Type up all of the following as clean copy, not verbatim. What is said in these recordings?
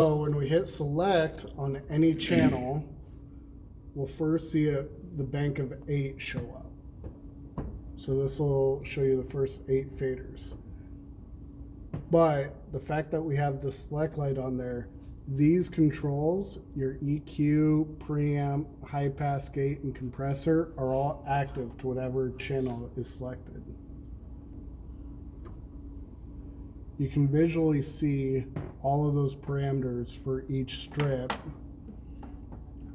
So when we hit select on any channel, we'll first see the bank of 8 show up. So this will show you the first 8 faders. But the fact that we have the select light on there, these controls, your EQ, preamp, high pass gate, and compressor are all active to whatever channel is selected. You can visually see all of those parameters for each strip,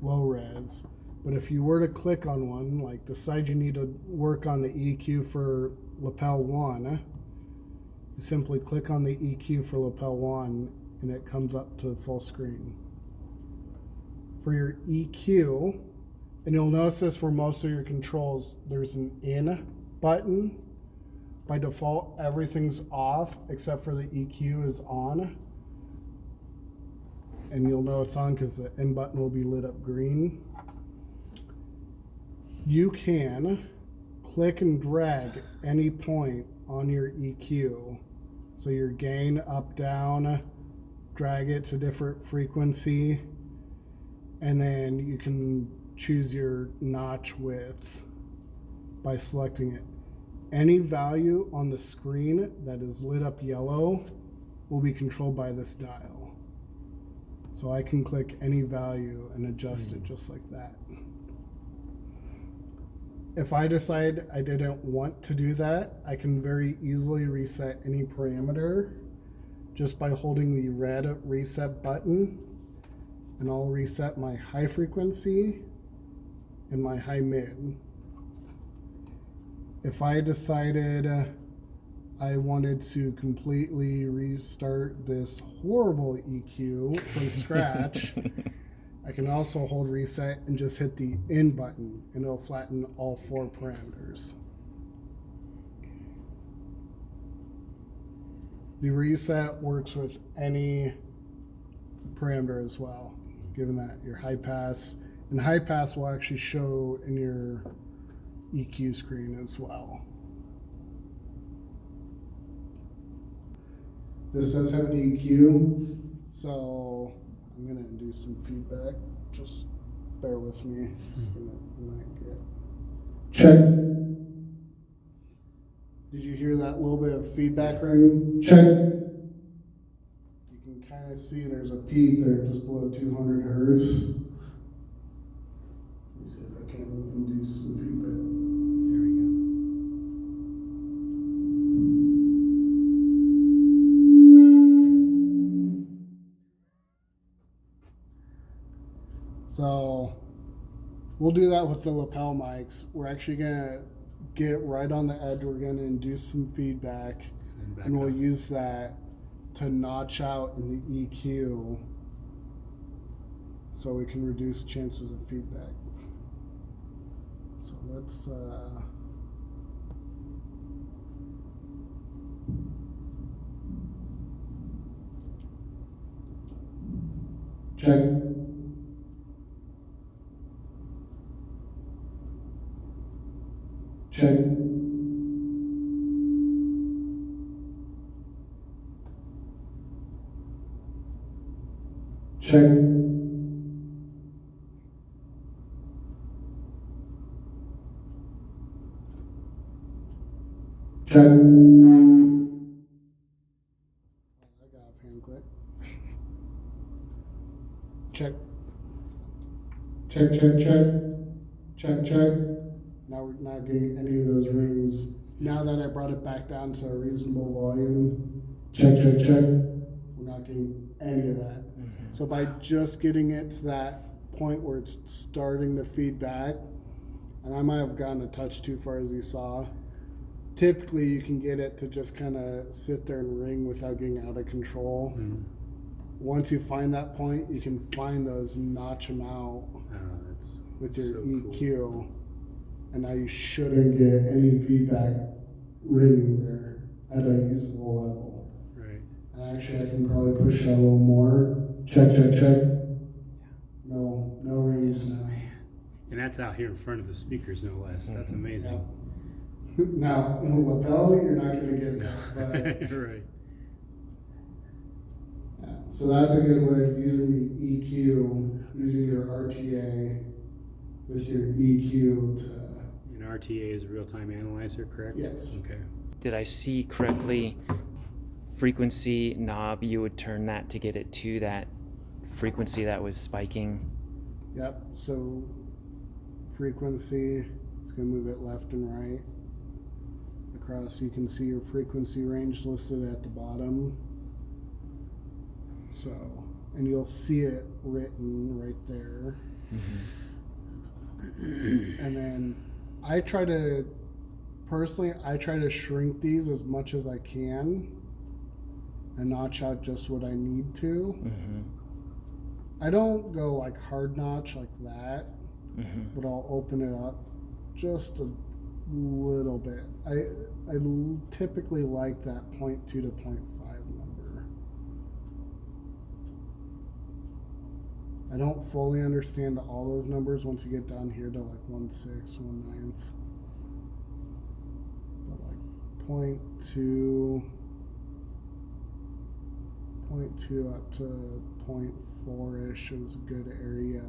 low res. But if you were to click on one, like decide you need to work on the EQ for lapel 1, you simply click on the EQ for lapel 1 and it comes up to full screen. For your EQ, and you'll notice this for most of your controls, there's an in button. By default, everything's off except for the EQ is on. And you'll know it's on because the in button will be lit up green. You can click and drag any point on your EQ. So your gain up, down, drag it to different frequency. And then you can choose your notch width by selecting it. Any value on the screen that is lit up yellow will be controlled by this dial. So I can click any value and adjust it just like that. If I decide I didn't want to do that, I can very easily reset any parameter just by holding the red reset button, and I'll reset my high frequency and my high mid. If I decided I wanted to completely restart this horrible EQ from scratch, I can also hold reset and just hit the in button and it'll flatten all 4 parameters. The reset works with any parameter as well, given that your high pass, and high pass will actually show in your EQ screen as well. This does have an EQ, so I'm going to induce some feedback. Just bear with me. Check. Did you hear that little bit of feedback ring? Check. You can kind of see there's a peak there just below 200 hertz. Let me see if I can induce some feedback. There we go. So we'll do that with the lapel mics. We're actually gonna get right on the edge. We're gonna induce some feedback, and we'll use that to notch out in the EQ so we can reduce chances of feedback. So let's check. Check. Check. Check. I got off hand quick. Check. Check, check, check. Check, check. Now we're not getting any of those rings. Now that I brought it back down to a reasonable volume, check, check, check, we're not getting any of that. So by just getting it to that point where it's starting to feed back, and I might have gone a touch too far as you saw, typically you can get it to just kind of sit there and ring without getting out of control. Once you find that point, you can find those and notch them out with your EQ. Cool. And now you shouldn't get any feedback ringing there at a usable level. Right. And actually, I can probably push that a little more. Check, check, check. No rings now. Man. And that's out here in front of the speakers, no less. That's amazing. Yeah. Now, in the lapel, you're not going to get that. But right. yeah. so that's a good way of using the EQ, using your RTA with your EQ to, And RTA is a real-time analyzer, correct? yes. Okay. Did I see correctly? Frequency knob, you would turn that to get it to that frequency that was spiking. Yep, so frequency, it's gonna move it left and right across. You can see your frequency range listed at the bottom. So, and you'll see it written right there. And then I try to shrink these as much as I can and notch out just what I need to. I don't go like hard notch like that, but I'll open it up just a little bit. I typically like that 0.2 to 0.5 number. I don't fully understand all those numbers once you get down here to like 1/6, 1/9. But like 0.2 up to 0.4-ish is a good area